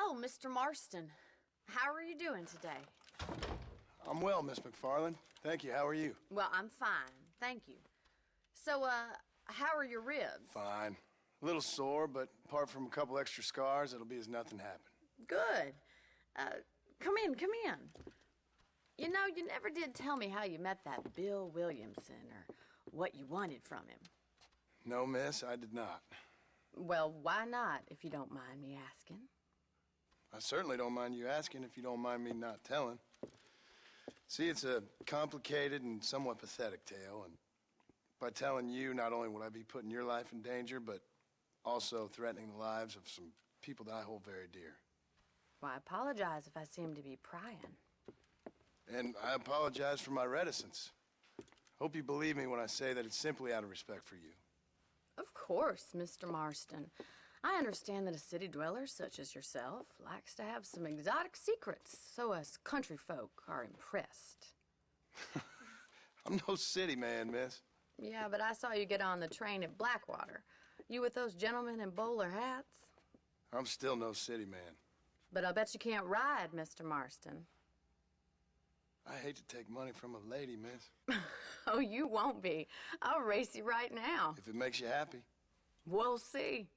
Oh, Mr. Marston. How are you doing today? I'm well, Miss McFarland. Thank you. How are you? Well, I'm fine. Thank you. So, how are your ribs? Fine. A little sore, but apart from a couple extra scars, it'll be as nothing happened. Good. Come in, come in. You know, you never did tell me how you met that Bill Williamson or what you wanted from him. No, miss, I did not. Well, why not, if you don't mind me asking? I certainly don't mind you asking if you don't mind me not telling. See, it's a complicated and somewhat pathetic tale, and by telling you, not only would I be putting your life in danger, but also threatening the lives of some people that I hold very dear. Well, I apologize if I seem to be prying. And I apologize for my reticence. Hope you believe me when I say that it's simply out of respect for you. Of course, Mr. Marston. I understand that a city dweller such as yourself likes to have some exotic secrets, so us country folk are impressed. I'm no city man, miss. Yeah, but I saw you get on the train at Blackwater. You with those gentlemen in bowler hats? I'm still no city man. But I bet you can't ride, Mr. Marston. I hate to take money from a lady, miss. Oh, you won't be. I'll race you right now. If it makes you happy. We'll see.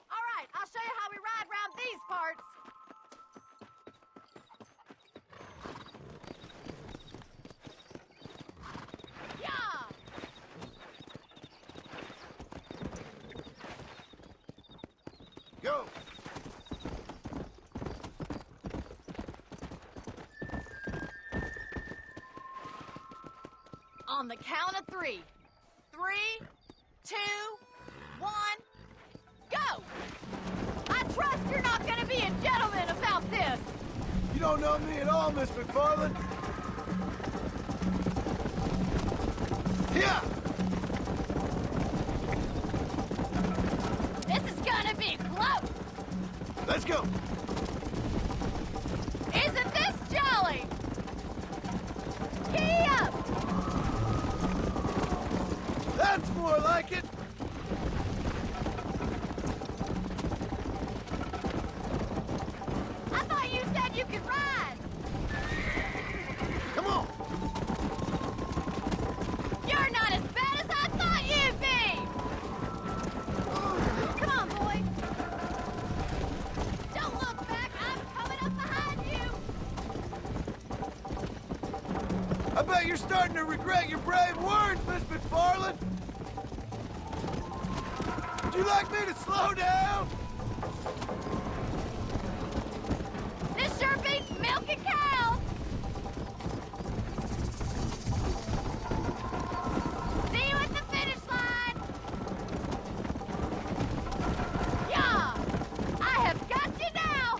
All right, I'll show you how we ride around these parts. Yeah! Go! On the count of 3. 3, 2, 1, go! I trust you're not gonna be a gentleman about this! You don't know me at all, Miss McFarland. Here! This is gonna be close! Let's go! Isn't this jolly? Gee up! That's more like it! I thought you said you could ride! Come on! You're not as bad as I thought you'd be! Come on, boy! Don't look back, I'm coming up behind you! I bet you're starting to regret your brave words, Miss McFarland! Would you like me to slow down? This sure beats milking cows! See you at the finish line! Yeah! I have got you now!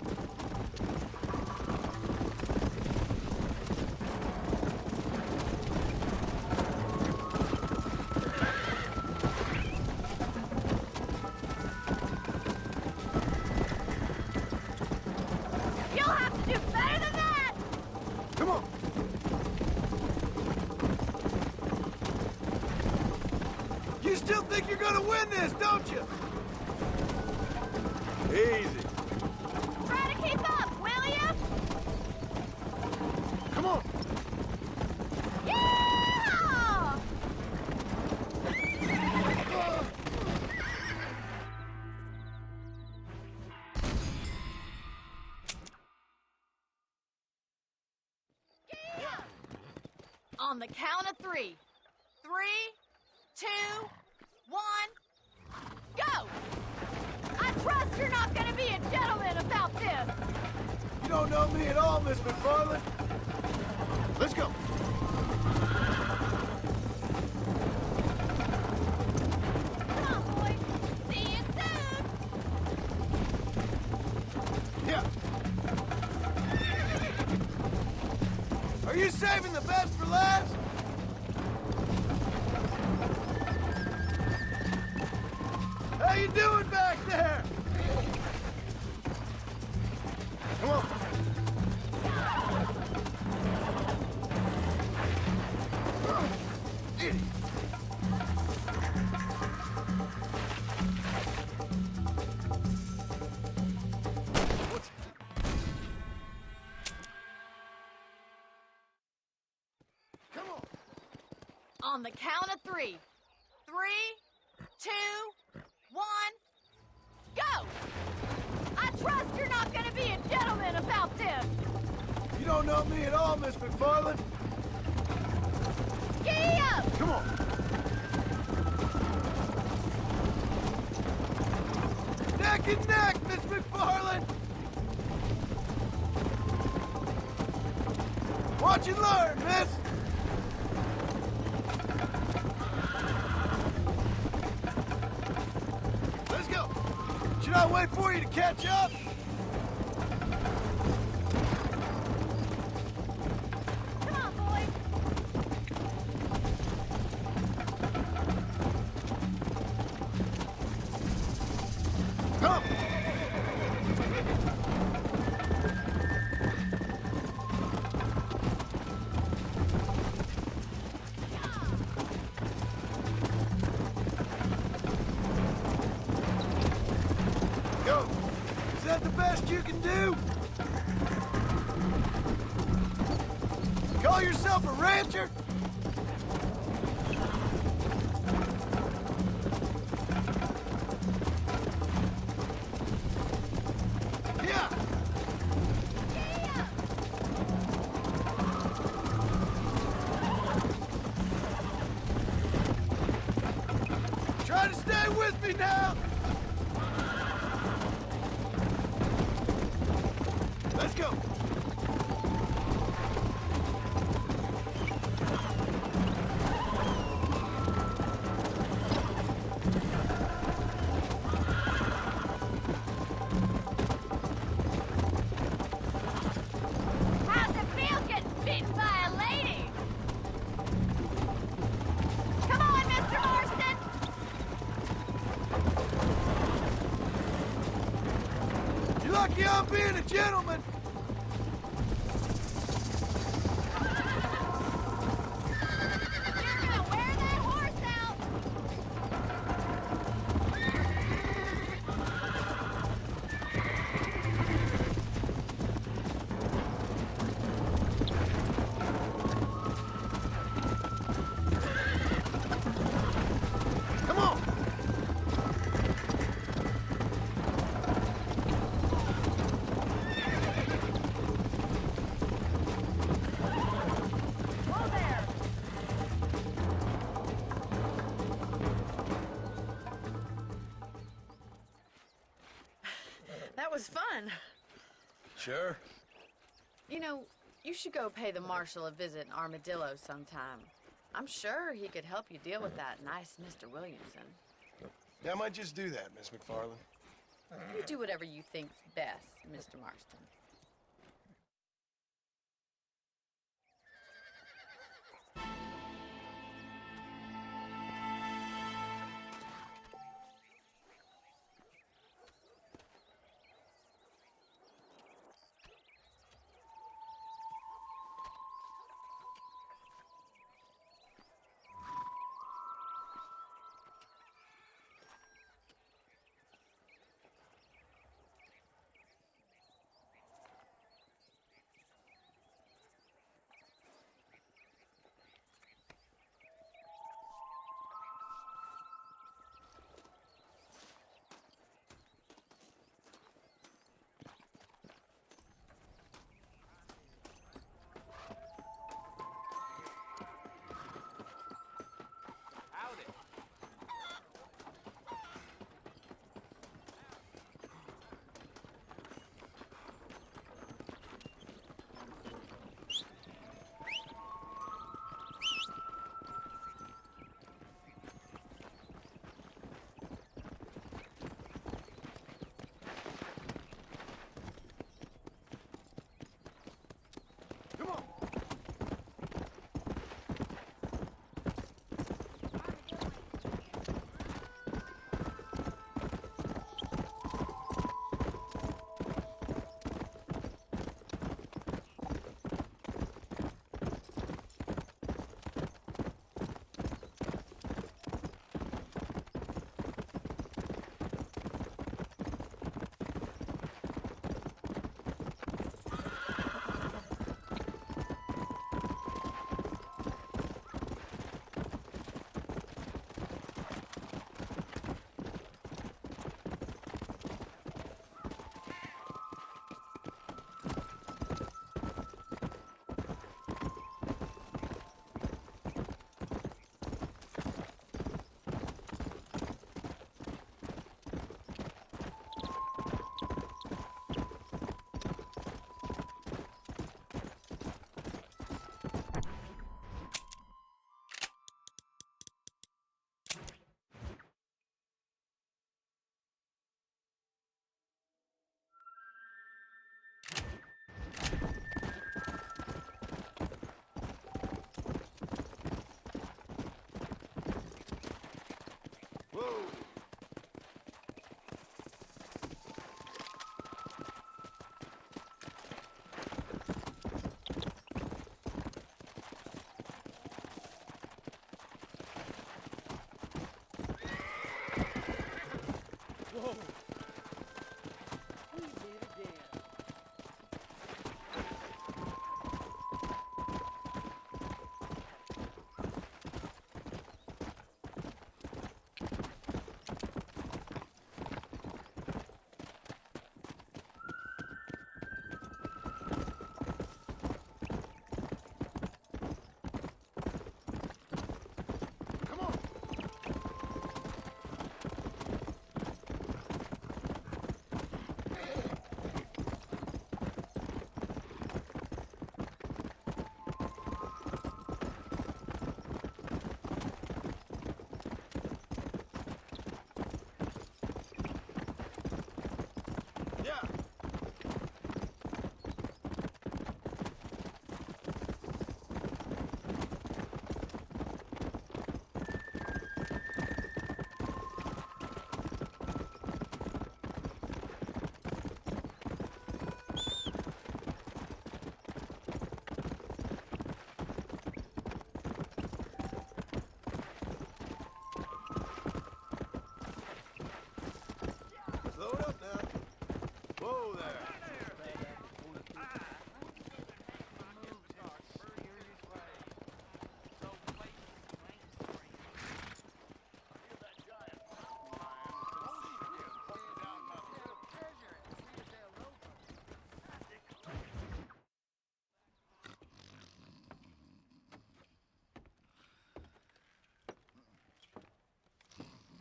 You'll have to do better than that! Come on! You still think you're gonna win this, don't you? Easy. Try to keep up, will ya? Come on! Yeah! On the count of 3. 3, 2, 1, go! I trust you're not gonna be a gentleman about this! You don't know me at all, Miss McFarland. Let's go. Come on, boy! See you soon! Yeah. Are you saving the best for last? How you doing back there? Come on. Idiot. On the count of three. 3, 2, 1, go! I trust you're not gonna be a gentleman about this! You don't know me at all, Miss McFarland. Giddy up! Come on. Neck and neck, Miss McFarland! Watch and learn, miss! Let's go! Should I wait for you to catch up? Come on, boys! Come! Go! Is that the best you can do? Call yourself a rancher? Yeah! Try to stay with me now! Let's go! How's it feel getting beaten by a lady? Come on, Mr. Marston! You're lucky I'm being a gentleman! You're gonna wear that horse out! Come on! Whoa there! That was fun. Sure. You know, you should go pay the marshal a visit in Armadillo sometime. I'm sure he could help you deal with that nice Mr. Williamson. Yeah, I might just do that, Miss McFarland. You do whatever you think's best, Mr. Marston.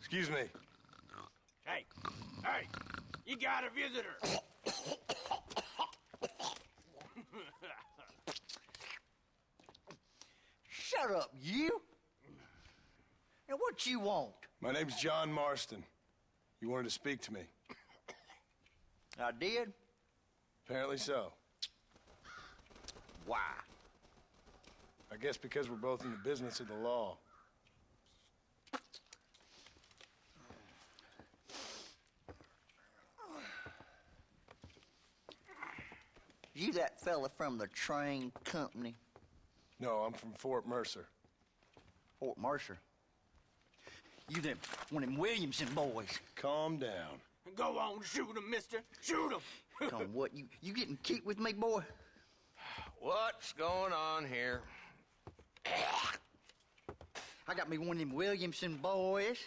Excuse me. Hey, hey, you got a visitor. Shut up, you! And what you want? My name's John Marston. You wanted to speak to me. I did? Apparently so. Why? I guess because we're both in the business of the law. You that fella from the train company? No, I'm from Fort Mercer. Fort Mercer? You them, one of them Williamson boys. Calm down. Go on, shoot him, mister. Shoot him. Come on, what, you getting keep with me, boy? What's going on here? I got me one of them Williamson boys.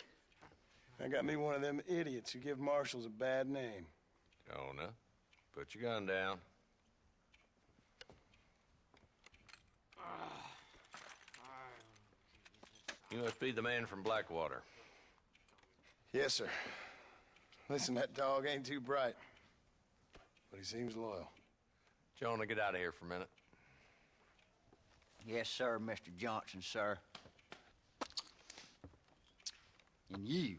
I got me one of them idiots who give marshals a bad name. Jonah, put your gun down. You must be the man from Blackwater. Yes, sir. Listen, that dog ain't too bright, but he seems loyal. Jonah, get out of here for a minute. Yes, sir, Mr. Johnson, sir. And you.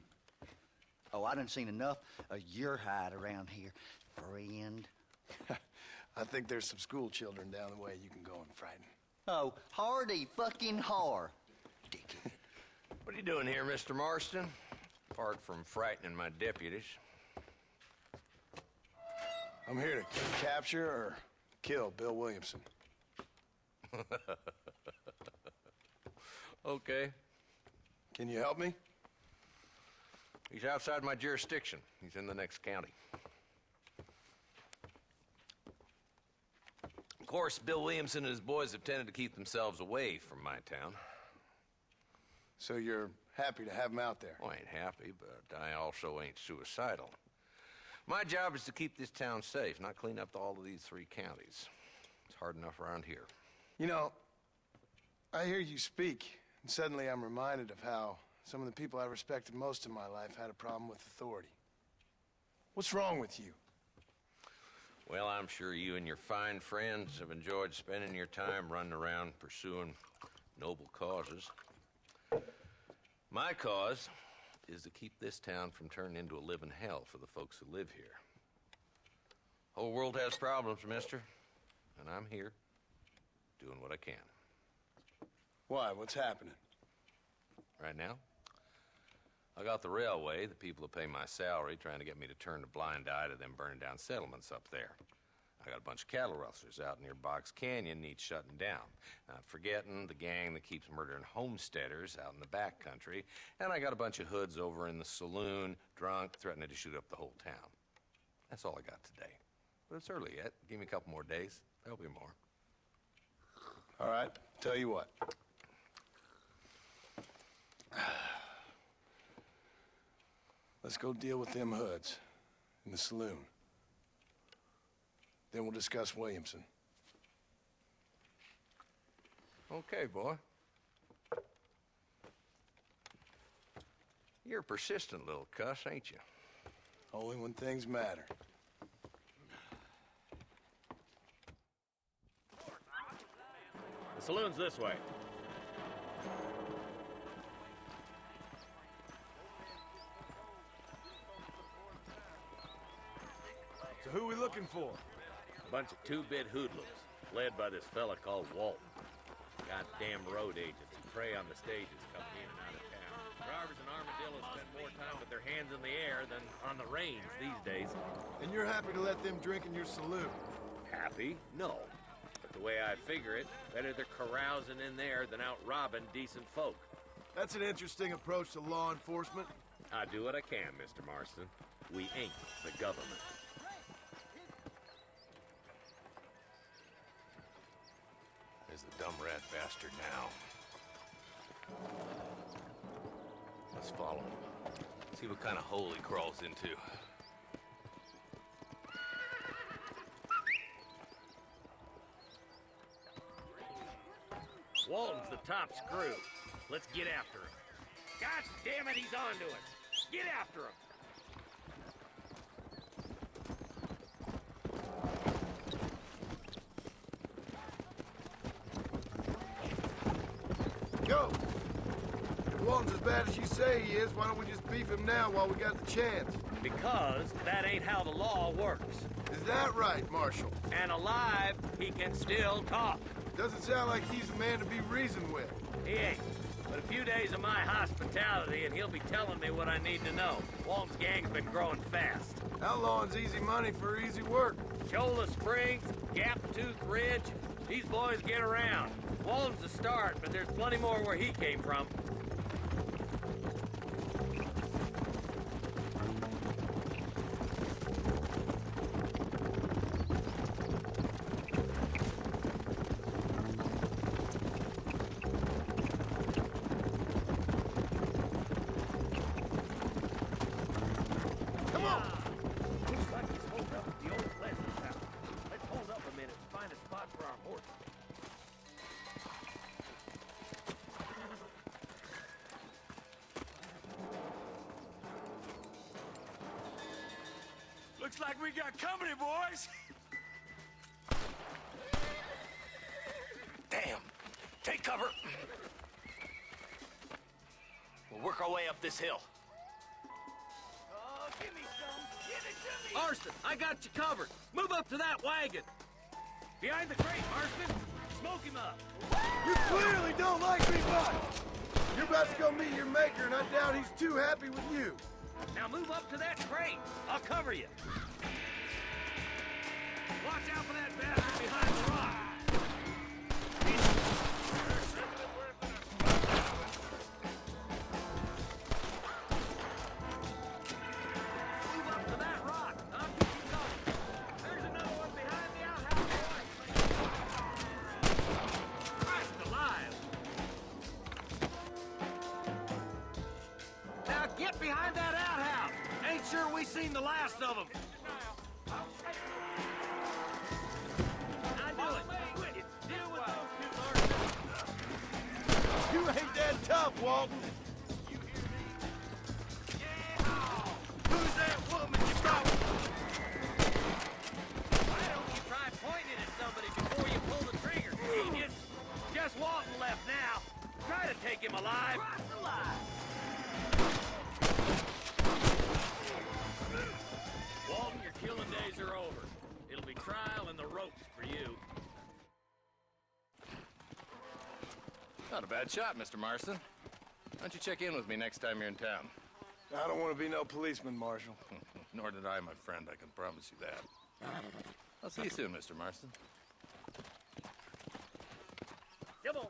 Oh, I done seen enough of your hide around here, friend. I think there's some school children down the way you can go and frighten. Oh, hardy fucking har. Dickhead. What are you doing here, Mr. Marston? Apart from frightening my deputies. I'm here to capture or kill Bill Williamson. Okay. Can you help me? He's outside my jurisdiction. He's in the next county. Of course, Bill Williamson and his boys have tended to keep themselves away from my town. So you're happy to have him out there? Well, I ain't happy, but I also ain't suicidal. My job is to keep this town safe, not clean up all of these 3 counties. It's hard enough around here. You know, I hear you speak, and suddenly I'm reminded of how some of the people I respected most in my life had a problem with authority. What's wrong with you? Well, I'm sure you and your fine friends have enjoyed spending your time running around pursuing noble causes. My cause is to keep this town from turning into a living hell for the folks who live here. Whole world has problems, mister, and I'm here doing what I can. Why? What's happening? Right now, I got the railway, the people who pay my salary, trying to get me to turn a blind eye to them burning down settlements up there. I got a bunch of cattle rustlers out near Box Canyon needs shutting down. Not forgetting the gang that keeps murdering homesteaders out in the back country. And I got a bunch of hoods over in the saloon, drunk, threatening to shoot up the whole town. That's all I got today. But it's early yet. Give me a couple more days. There'll be more. All right, tell you what. Let's go deal with them hoods in the saloon. Then we'll discuss Williamson. Okay, boy. You're a persistent little cuss, ain't you? Only when things matter. The saloon's this way. So who are we looking for? A bunch of 2-bit hoodlums, led by this fella called Walton. Goddamn road agents who prey on the stages coming in and out of town. Drivers and armadillos spend more time with their hands in the air than on the reins these days. And you're happy to let them drink in your saloon? Happy? No. But the way I figure it, better they're carousing in there than out robbing decent folk. That's an interesting approach to law enforcement. I do what I can, Mr. Marston. We ain't the government. There's the dumb rat bastard now. Let's follow him. See what kind of hole he crawls into. Walton's the top screw. Let's get after him. God damn it, he's on to us. Get after him! Go! If Walton's as bad as you say he is, why don't we just beef him now while we got the chance? Because that ain't how the law works. Is that right, Marshal? And alive, he can still talk. Doesn't sound like he's a man to be reasoned with. He ain't. But a few days of my hospitality and he'll be telling me what I need to know. Walton's gang's been growing fast. Outlawing's easy money for easy work. Cholla Springs, Gap Tooth Ridge, these boys get around. Walton's the start, but there's plenty more where he came from. Come on! Looks like he's holed up at the old Leslie's house. Let's hold up a minute and find a spot for our horses. Looks like we got company, boys. Damn. Take cover. We'll work our way up this hill. Oh, give me some. Give it to me. Marston, I got you covered. Move up to that wagon. Behind the crate, Marston. Smoke him up. You clearly don't like me much! You're about to go meet your maker, and I doubt he's too happy with you. Now move up to that crate. I'll cover you. Watch out for that bastard behind the rock. Move up to that rock. I'll keep you covered. There's another one behind the outhouse, boys. Christ alive. Now get behind that outhouse. Ain't sure we seen the last of them. I do it. Quit. Deal with those two, Marston. You ain't that tough, Walton. Who's that woman you brought? Why don't you try pointing at somebody before you pull the trigger, genius? Just Walton left now. Try to take him alive. Walton, your killing days are over. It'll be trial and the ropes for you. Not a bad shot, Mr. Marston. Why don't you check in with me next time you're in town? I don't want to be no policeman, Marshal. Nor did I, my friend. I can promise you that. I'll see you soon, Mr. Marston. Come on.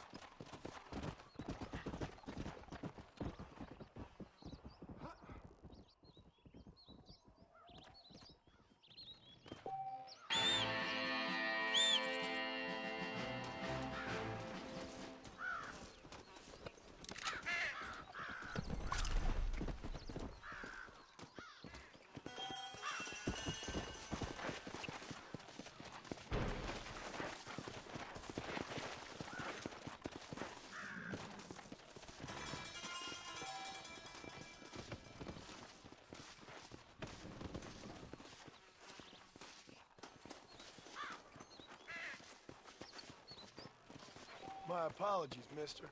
My apologies, mister.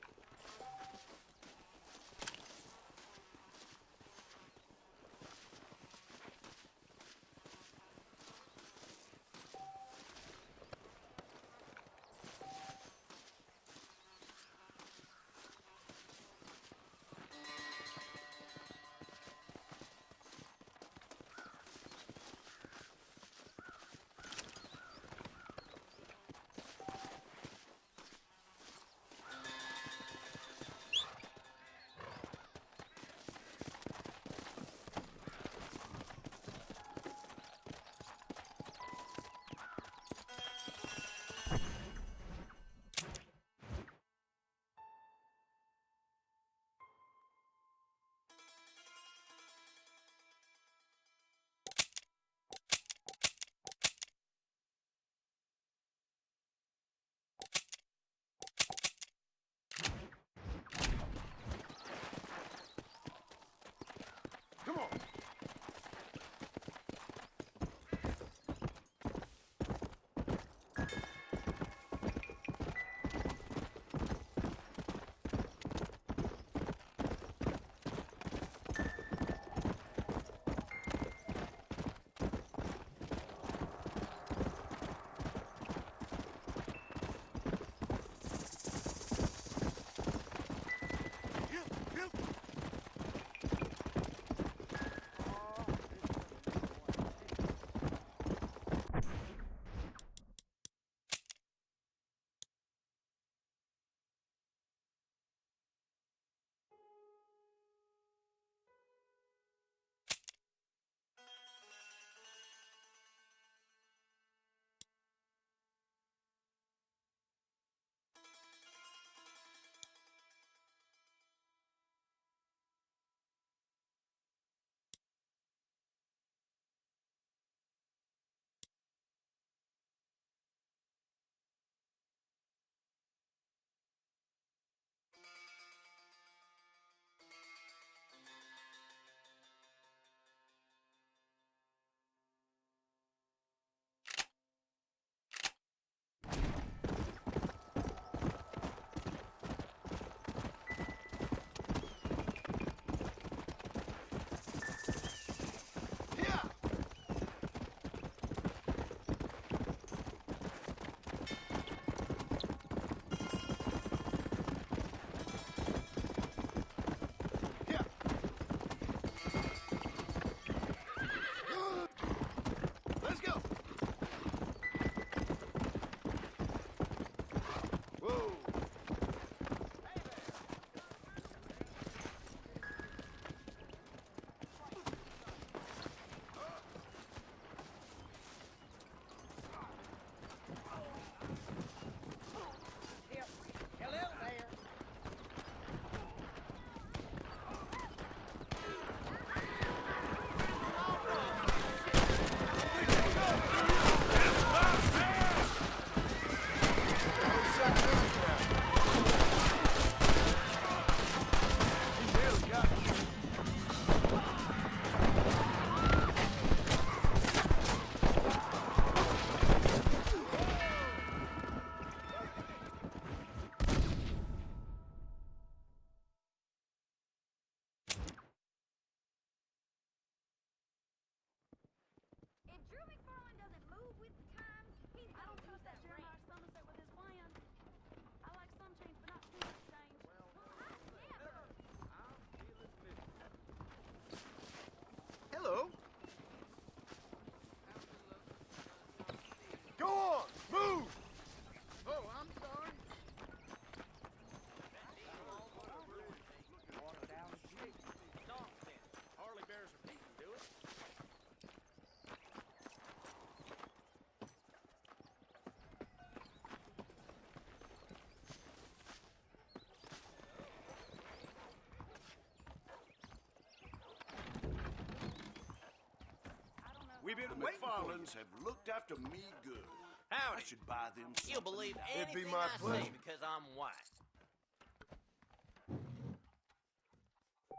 We've been The waiting for you. McFarlanes have looked after me good. Howdy. I should buy them something. You'll believe It'd be anything my I say pleasure. because I'm white.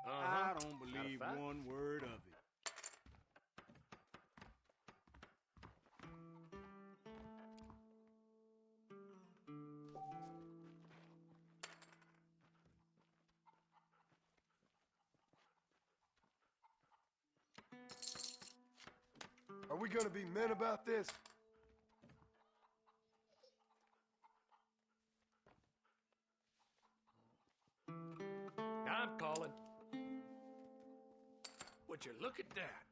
I don't believe one word of it. Are we gonna be men about this? I'm calling. Would you look at that?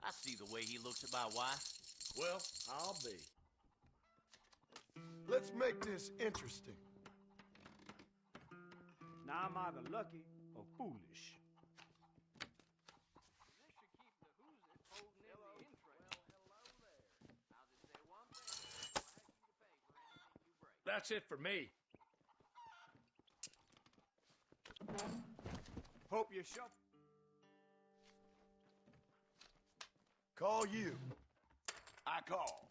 I see the way he looks at my wife. Well, I'll be. Let's make this interesting. Now I'm either lucky or foolish. That's it for me. Hope you shop. Call you. I call.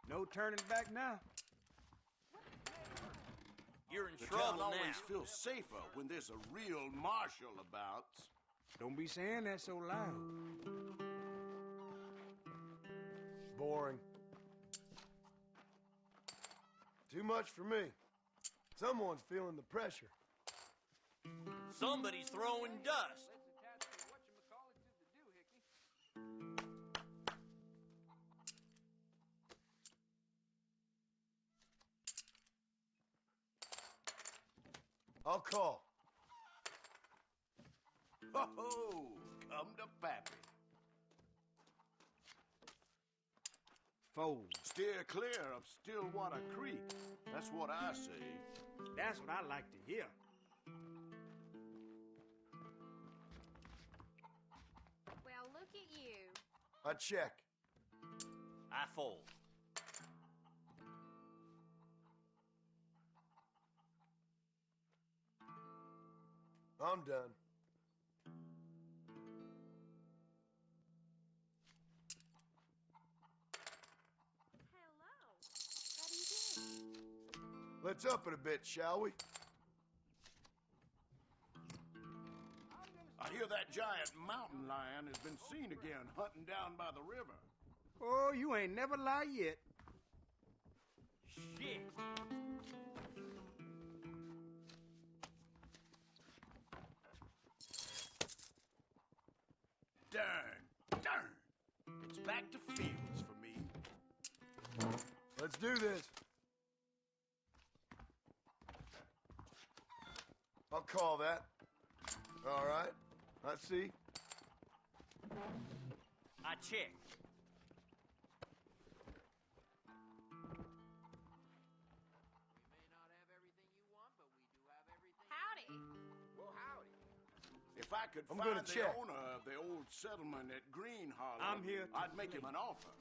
No turning back now. You're in The trouble town now. always feels safer when there's a real marshal about. Don't be saying that so loud. Boring. Too much for me. Someone's feeling the pressure. Somebody's throwing dust. I'll call. Ho-ho! Come to Pappy. Fold. Steer clear of Stillwater Creek. That's what I say. That's what I like to hear. Well, look at you. I check. I fold. I'm done. Hello. How do you do? Let's up it a bit, shall we? I hear that giant mountain lion has been seen again hunting down by the river. Oh, you ain't never lie yet. Shit. Darn. It's back to fields for me. Let's do this. I'll call that. All right. I see. I check. Howdy. If I could I'm find gonna the check. owner of the old settlement at Green Hollow, I'm here to I'd make him play. an offer.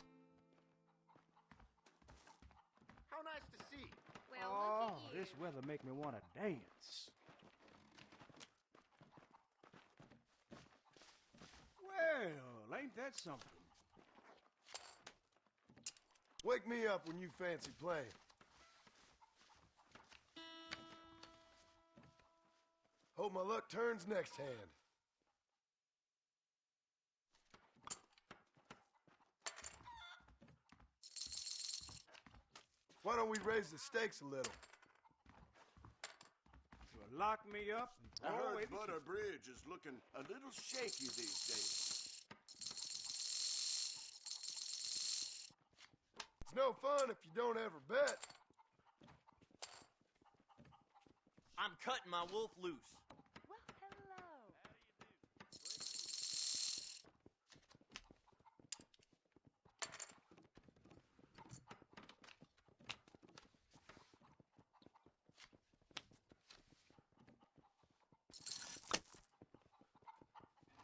How nice to see you. Well, Oh, look at you. this weather make me want to dance. Well, ain't that something? Wake me up when you fancy playing. Hope my luck turns next hand. Why don't we raise the stakes a little? Well, lock me up and I throw away heard the Butter Bridge is looking a little shaky these days. It's no fun if you don't ever bet. I'm cutting my wolf loose. Well, hello.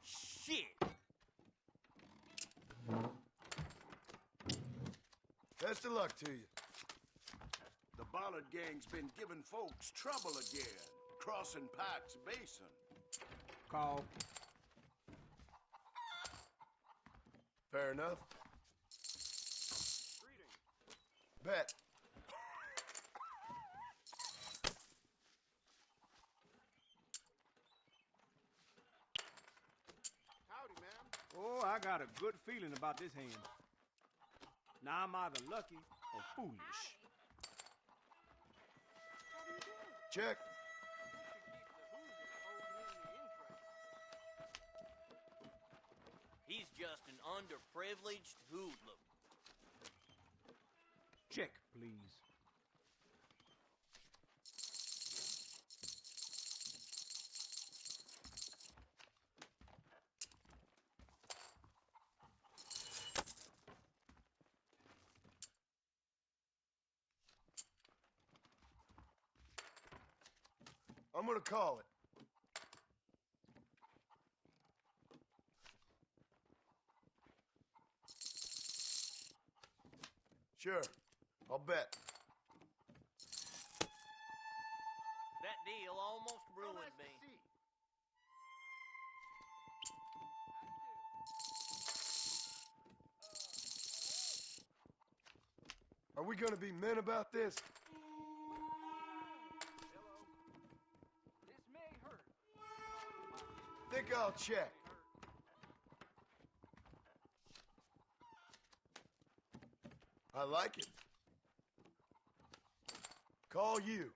Shit. Best of luck to you. The bollard gang's been giving folks trouble again, crossing Pike's Basin. Call. Fair enough. Bet. Howdy, man. Oh, I got a good feeling about this hand. Now I'm either lucky or foolish. Check. He's just an underprivileged hoodlum. Check, please. I'm gonna call it. Sure, I'll bet. That deal almost How ruined nice me. to see. Are we gonna be men about this? This may hurt. Think I'll check. I like it. Call you.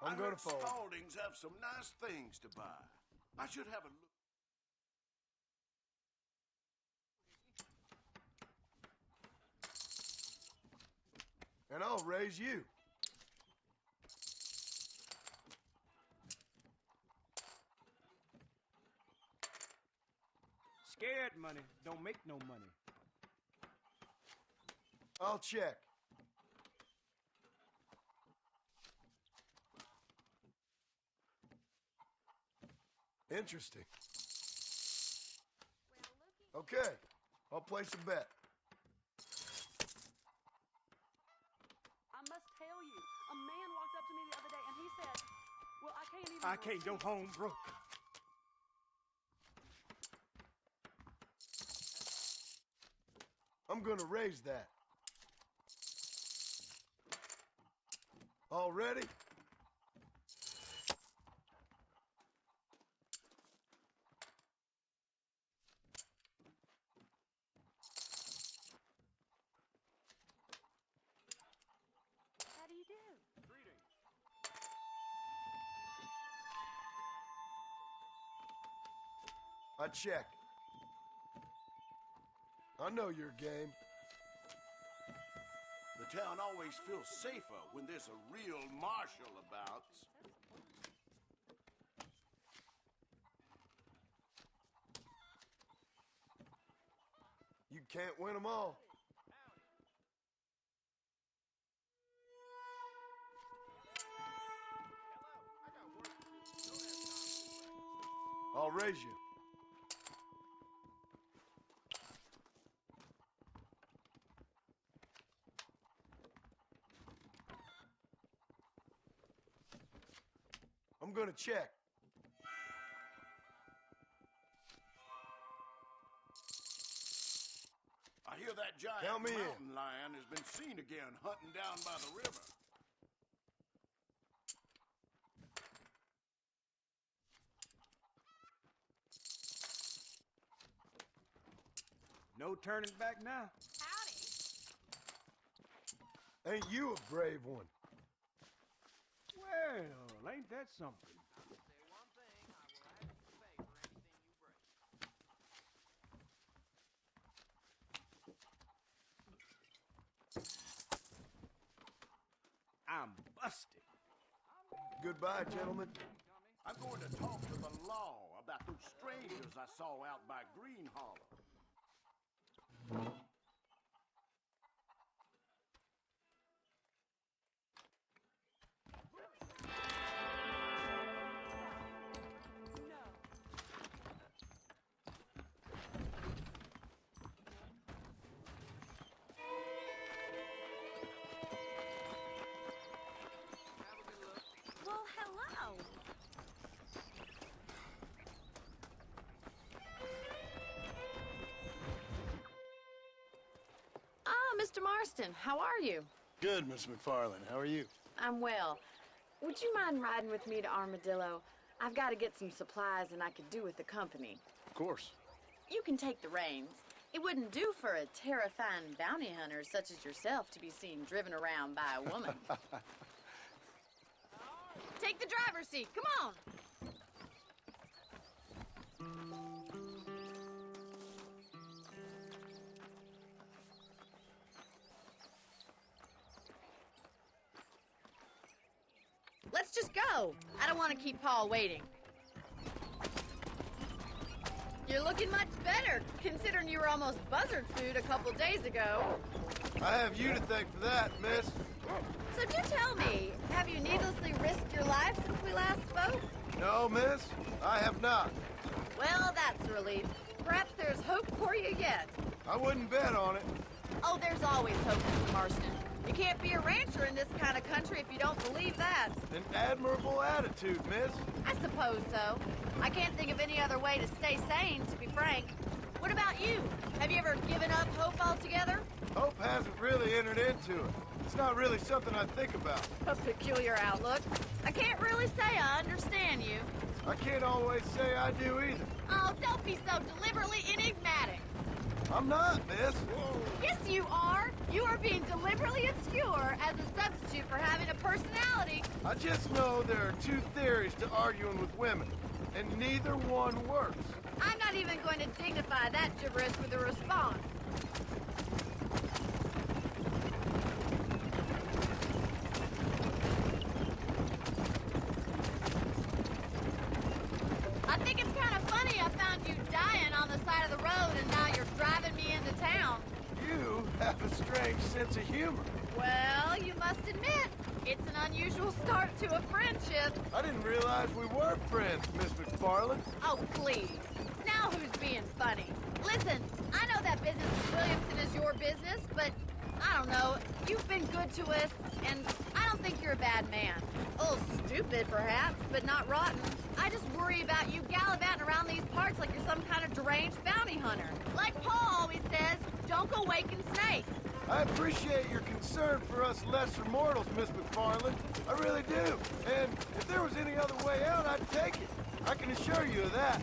I'm I gonna heard fold. Spaulding's have some nice things to buy. I should have a look. And I'll raise you. Scared money don't make no money. I'll check. Interesting. Okay, I'll place a bet. I must tell you, a man walked up to me the other day and he said, well, I can't even... I can't go home broke. I'm gonna raise that. All ready? How do you do? I check. I know your game. The town always feels safer when there's a real marshal about. You can't win them all. I'll raise you. I'm gonna check. I hear that giant Count me in. mountain lion has been seen again hunting down by the river. No turning back now. Howdy. Ain't you a brave one? Well, ain't that something? Say one thing, I will ask you to pay for anything you break. I'm busted. Goodbye, gentlemen. I'm going to talk to the law about those strangers I saw out by Green Hollow. Mr. Marston. How are you? Good, Miss McFarland. How are you? I'm well. Would you mind riding with me to Armadillo? I've got to get some supplies and I could do with the company. Of course. You can take the reins. It wouldn't do for a terrifying bounty hunter such as yourself to be seen driven around by a woman. Take the driver's seat. Come on. Let's just go. I don't want to keep Paul waiting. You're looking much better, considering you were almost buzzard food a couple days ago. I have you to thank for that, miss. So do tell me, have you needlessly risked your life since we last spoke? No, miss, I have not. Well, that's a relief. Perhaps there's hope for you yet. I wouldn't bet on it. Oh, there's always hope, Mr. Marston. You can't be a rancher in this kind of country if you don't believe that. An admirable attitude, miss. I suppose so. I can't think of any other way to stay sane, to be frank. What about you? Have you ever given up hope altogether? Hope hasn't really entered into it. It's not really something I think about. A peculiar outlook. I can't really say I understand you. I can't always say I do either. Oh, don't be so deliberately enigmatic. I'm not, miss. Yes, you are. You are being deliberately obscure as a substitute for having a personality. I just know there are two theories to arguing with women, and neither one works. I'm not even going to dignify that gibberish with a response. I think it's kind of funny I found you dying on the side of the road and now you're driving me into town. You have a strange sense of humor. Well, you must admit, it's an unusual start to a friendship. I didn't realize we were friends, Miss McFarland. Oh, please. Now who's being funny? Listen, I know that business with Williamson is your business, but I don't know. You've been good to us, and I don't think you're a bad man. A little stupid, perhaps, but not rotten. I just worry about you gallivanting around these parts like you're some kind of deranged bounty hunter. Like Paul always says, don't go waking snakes. I appreciate your concern for us lesser mortals, Miss McFarland. I really do. And if there was any other way out, I'd take it. I can assure you of that.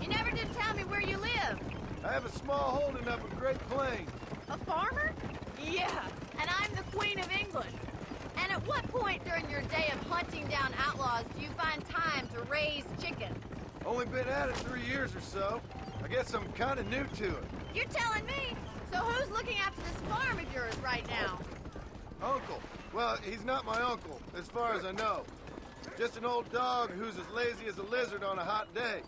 You never did tell me where you live. I have a small holding up at Great Plains. A farmer? Yeah, and I'm the Queen of England. And at what point during your day of hunting down outlaws do you find time to raise chickens? Only been at it 3 years or so. I guess I'm kind of new to it. You're telling me? So who's looking after this farm of yours right now? Uncle. Well, he's not my uncle, as far as I know. Just an old dog who's as lazy as a lizard on a hot day.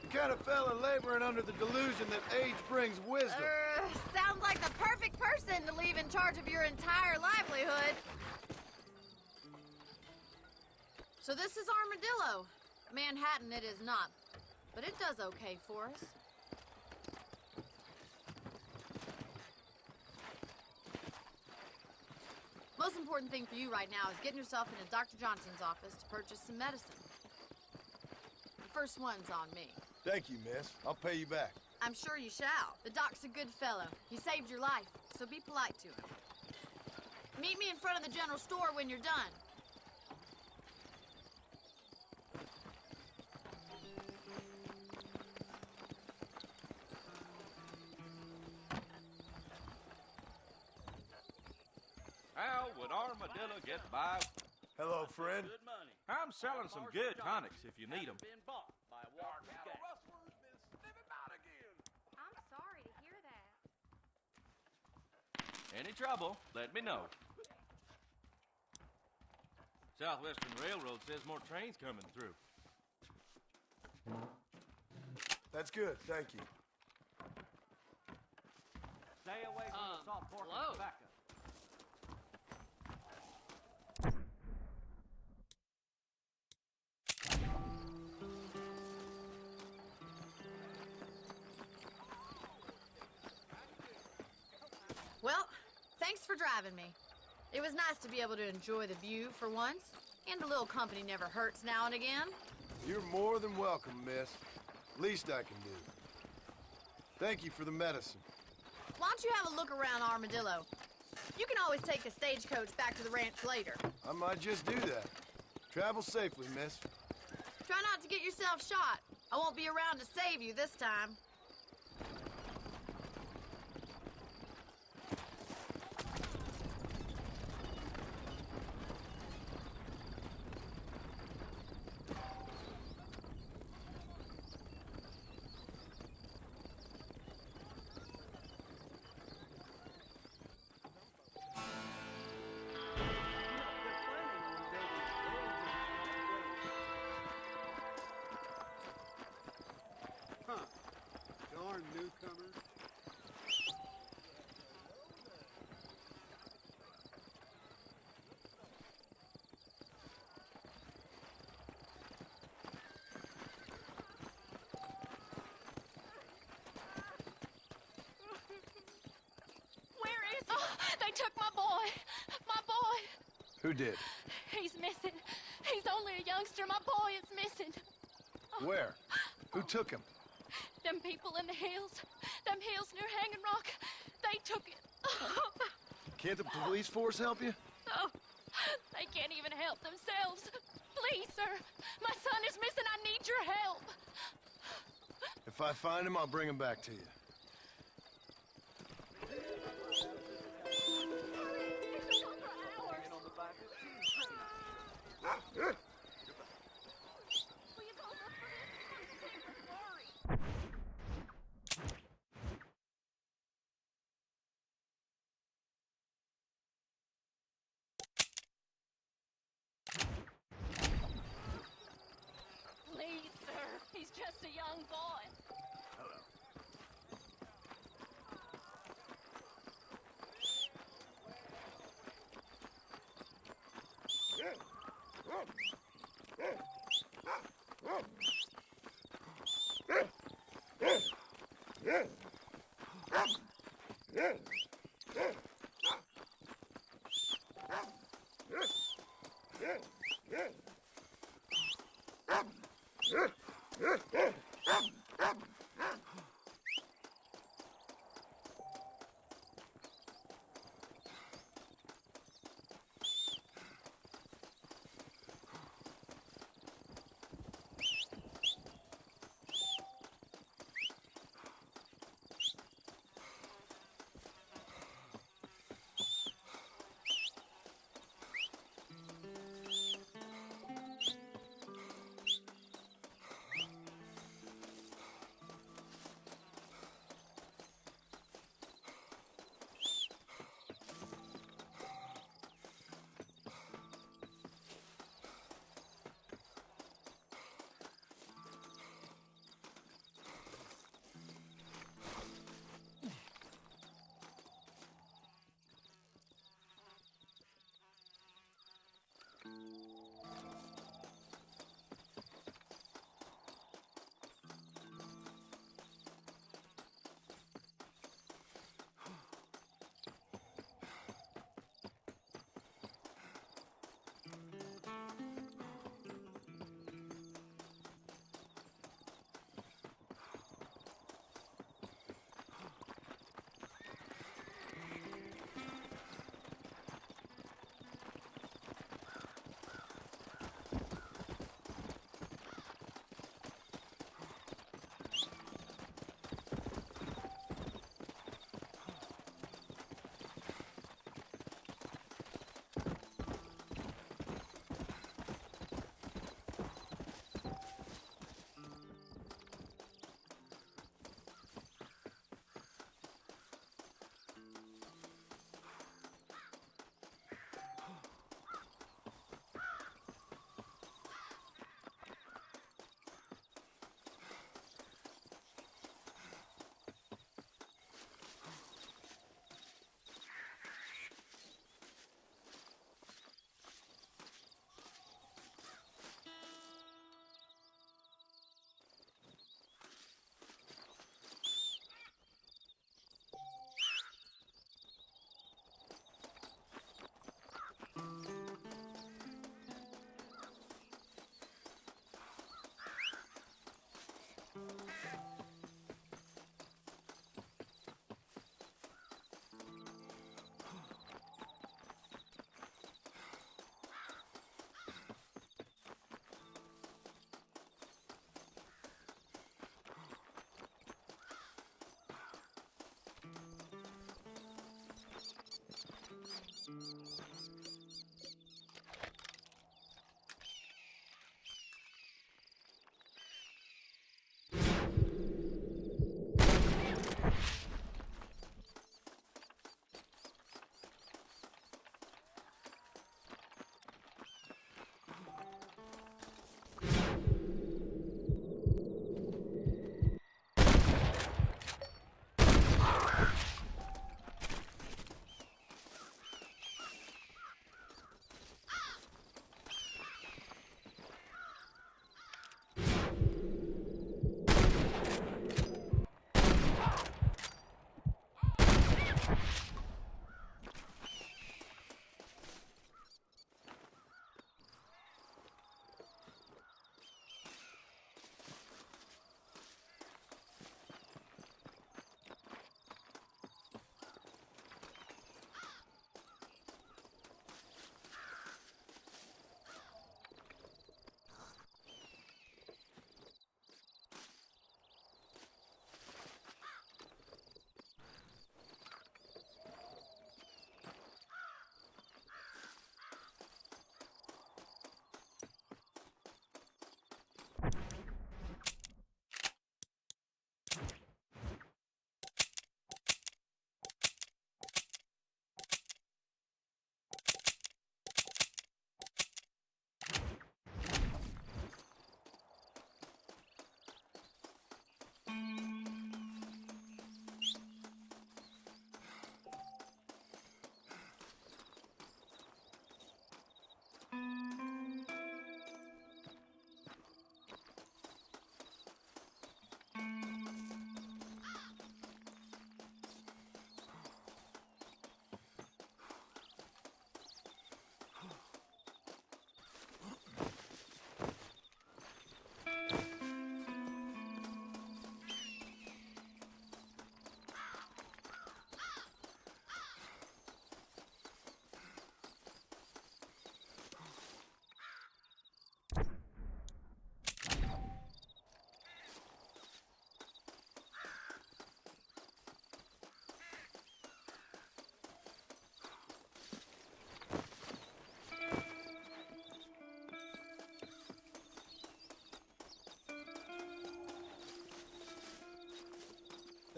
The kind of fella laboring under the delusion that age brings wisdom. Sounds like the perfect person to leave in charge of your entire livelihood. So this is Armadillo. Manhattan it is not, but it does okay for us. Most important thing for you right now is getting yourself into Dr. Johnson's office to purchase some medicine. The first one's on me. Thank you, miss. I'll pay you back. I'm sure you shall. The doc's a good fellow. He saved your life, so be polite to him. Meet me in front of the general store when you're done. How would Armadillo get by? Hello, friend. I'm selling some good tonics if you need them. I'm sorry to hear that. Any trouble, let me know. Southwestern Railroad says more trains coming through. That's good, thank you. Stay away from the soft pork and tobacco. Well, thanks for driving me. It was nice to be able to enjoy the view for once. And a little company never hurts now and again. You're more than welcome, miss. Least I can do. Thank you for the medicine. Why don't you have a look around Armadillo? You can always take the stagecoach back to the ranch later. I might just do that. Travel safely, miss. Try not to get yourself shot. I won't be around to save you this time. Darn newcomers. Where is he? Oh, they took my boy. My boy. Who did? He's missing. He's only a youngster. My boy is missing. Where? Who took him? Them people in the hills. Them hills near Hanging Rock. They took it. Can't the police force help you? Oh, they can't even help themselves. Please, sir. My son is missing. I need your help. If I find him, I'll bring him back to you. Please, sir. He's just a young boy.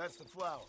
That's the flower.